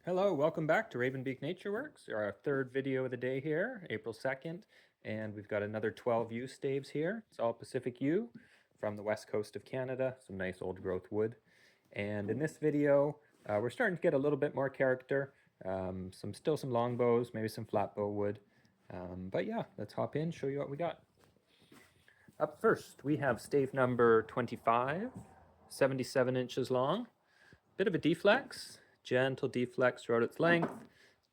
Hello, welcome back to Ravenbeak Nature Works, our third video of the day here, April 2nd, and we've got another 12 yew staves here. It's all Pacific yew from the west coast of Canada, some nice old growth wood. And in this video, we're starting to get a little bit more character, still some longbows, maybe some flatbow wood. But yeah, let's hop in, show you what we got. Up first, we have stave number 25, 77 inches long. Bit of a deflex, gentle deflex throughout its length.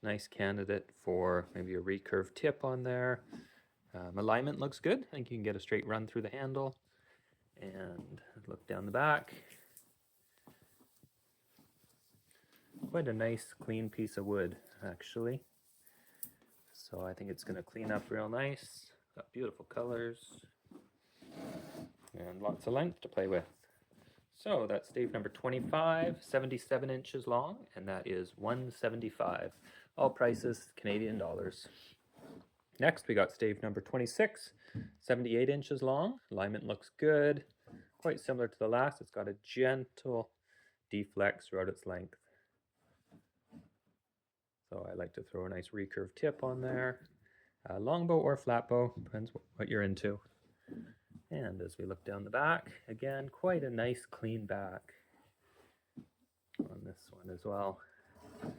Nice candidate for maybe a recurved tip on there. Alignment looks good. I think you can get a straight run through the handle. And look down the back. Quite a nice clean piece of wood, actually. So I think it's going to clean up real nice. Got beautiful colors. And lots of length to play with. So that's stave number 25, 77 inches long, and that is $175. All prices Canadian dollars. Next, we got stave number 26, 78 inches long. Alignment looks good. Quite similar to the last. It's got a gentle deflex throughout its length. So I like to throw a nice recurved tip on there. Longbow or flatbow, depends what you're into. And as we look down the back, again, quite a nice clean back on this one as well. And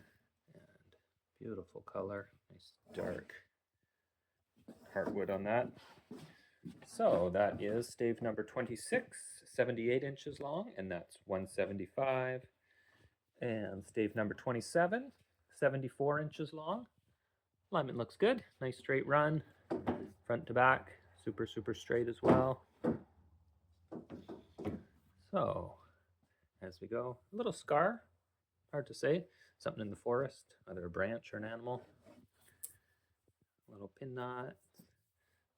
beautiful color, nice dark heartwood on that. So that is stave number 26, 78 inches long, and that's $175. And stave number 27, 74 inches long. Alignment looks good, nice straight run, front to back. Super straight as well. So, as we go, a little scar, hard to say, something in the forest, either a branch or an animal. A little pin knot,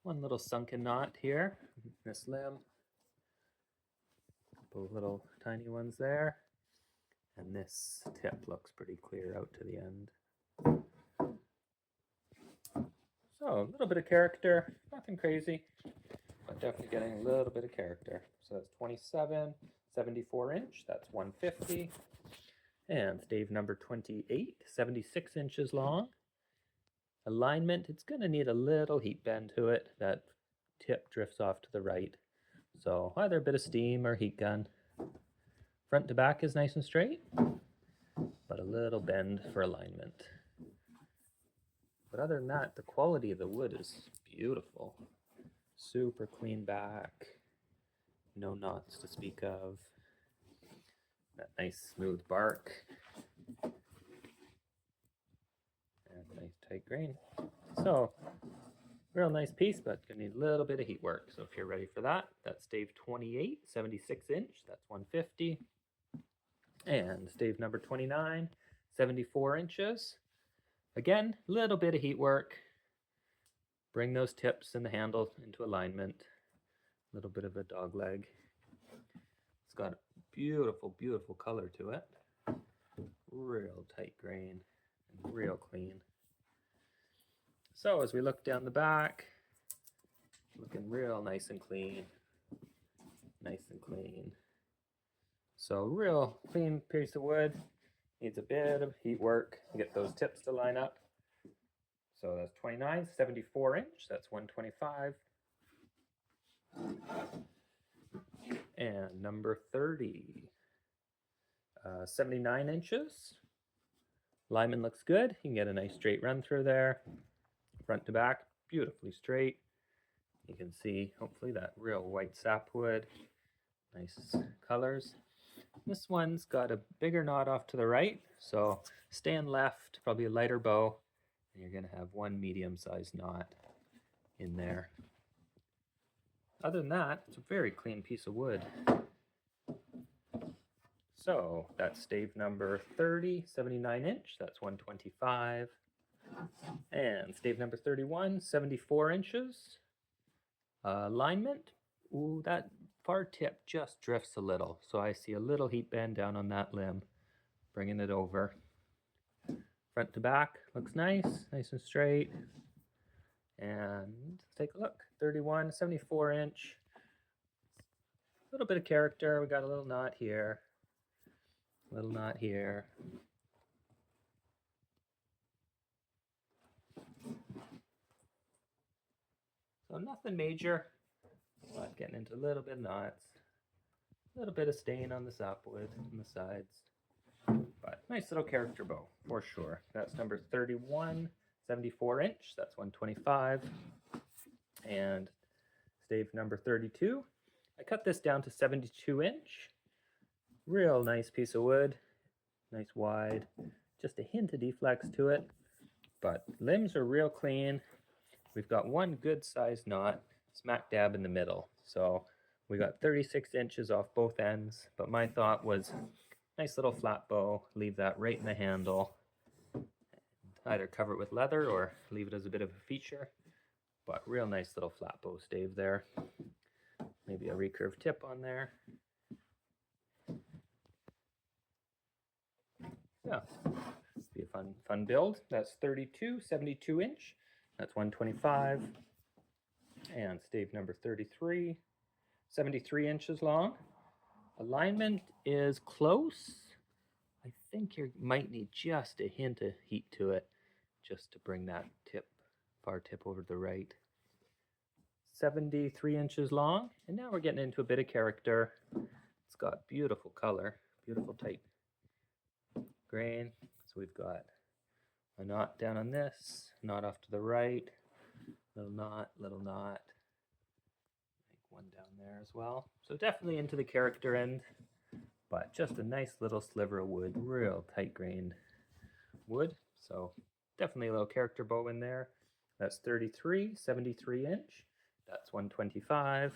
one little sunken knot here, this limb, a couple of little tiny ones there, and this tip looks pretty clear out to the end. So, a little bit of character, nothing crazy, but definitely getting a little bit of character. So that's 27, 74 inch, that's $150. And stave number 28, 76 inches long. Alignment, it's going to need a little heat bend to it. That tip drifts off to the right. So either a bit of steam or heat gun. Front to back is nice and straight, but a little bend for alignment. But other than that, the quality of the wood is beautiful. Super clean back. No knots to speak of. That nice smooth bark. And nice tight grain. So, real nice piece, but gonna need a little bit of heat work. So if you're ready for that, that's stave 28, 76 inch, that's $150. And stave number 29, 74 inches. Again, a little bit of heat work. Bring those tips and the handle into alignment. A little bit of a dog leg. It's got a beautiful color to it. Real tight grain and real clean. So as we look down the back, looking real nice and clean. Nice and clean. So real clean piece of wood. Needs a bit of heat work to get those tips to line up. So that's 29, 74 inch, that's $125. And number 30, 79 inches. Alignment looks good. You can get a nice straight run through there. Front to back, beautifully straight. You can see, hopefully, that real white sapwood. Nice colors. This one's got a bigger knot off to the right, so stand left, probably a lighter bow, and you're going to have one medium-sized knot in there. Other than that, it's a very clean piece of wood. So that's stave number 30, 79 inch, that's $125. And stave number 31, 74 inches. Alignment, ooh, that far tip just drifts a little. So I see a little heat bend down on that limb, bringing it over. Front to back looks nice, nice and straight. And let's take a look, 31, 74 inch. A little bit of character, we got a little knot here. Little knot here. nothing major. Not getting into a little bit of knots. A little bit of stain on the sapwood on the sides. But nice little character bow, for sure. That's number 31, 74 inch. That's 125. And stave number 32. I cut this down to 72 inch. Real nice piece of wood. Nice wide. Just a hint of deflex to it. But limbs are real clean. We've got one good sized knot smack dab in the middle. So we got 36 inches off both ends. But my thought was nice little flat bow. Leave that right in the handle. Either cover it with leather or leave it as a bit of a feature. But real nice little flat bow stave there. Maybe a recurve tip on there. Yeah, be a fun build. That's 32, 72 inch. That's 125. And stave number 33, 73 inches long. Alignment is close. I think you might need just a hint of heat to it just to bring that far tip over to the right. 73 inches long, and now we're getting into a bit of character. It's got beautiful color, beautiful tight grain. So we've got a knot down on this, knot off to the right, little knot, make one down there as well. So definitely into the character end, but just a nice little sliver of wood, real tight grained wood. So definitely a little character bow in there. That's 33, 73 inch. That's 125.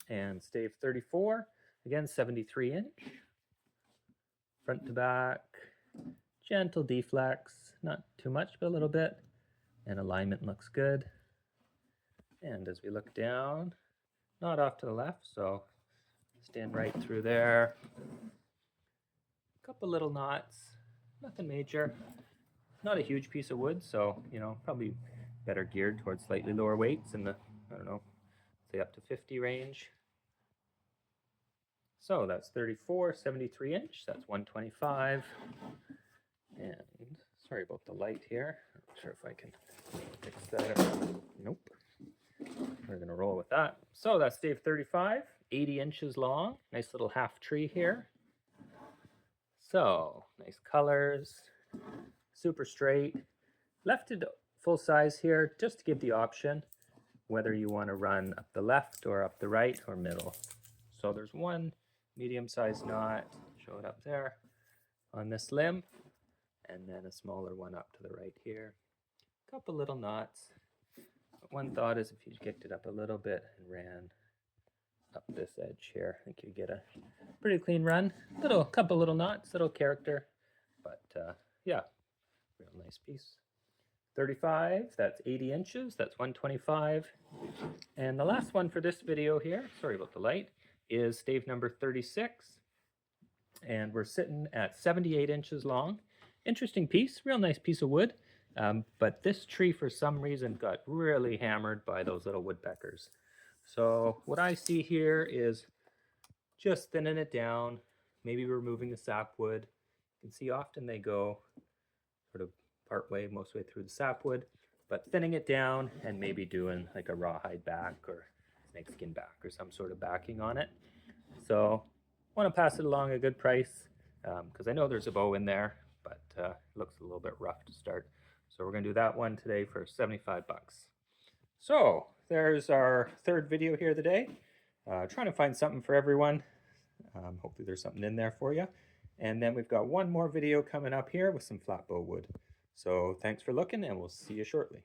And stave 34, again 73 inch. Front to back, gentle deflex, not too much, but a little bit. And alignment looks good. And as we look down, not off to the left, so stand right through there. A couple little knots, nothing major. Not a huge piece of wood, so, probably better geared towards slightly lower weights in the, say up to 50 range. So that's 34, 73 inch, that's 125. And sorry about the light here. Not sure if I can fix that up. Nope. We're gonna roll with that. So that's stave 35, 80 inches long. Nice little half tree here. So nice colors, super straight. Left it full size here just to give the option whether you want to run up the left or up the right or middle. So there's one medium-sized knot, show it up there, on this limb, and then a smaller one up to the right here. A couple little knots. But one thought is if you kicked it up a little bit and ran up this edge here, I think you'd get a pretty clean run. Couple little knots, little character, but yeah, real nice piece. 35, that's 80 inches, that's 125. And the last one for this video here, sorry about the light, is stave number 36. And we're sitting at 78 inches long. Interesting piece, real nice piece of wood. But this tree for some reason got really hammered by those little woodpeckers. So what I see here is just thinning it down, maybe removing the sapwood. You can see often they go sort of part way, most way through the sapwood, but thinning it down and maybe doing like a rawhide back or snakeskin back or some sort of backing on it. So want to pass it along a good price because I know there's a bow in there, but it looks a little bit rough to start. So we're going to do that one today for 75 bucks. So there's our third video here today. Trying to find something for everyone. Hopefully there's something in there for you. And then we've got one more video coming up here with some flat bow wood. So thanks for looking, and we'll see you shortly.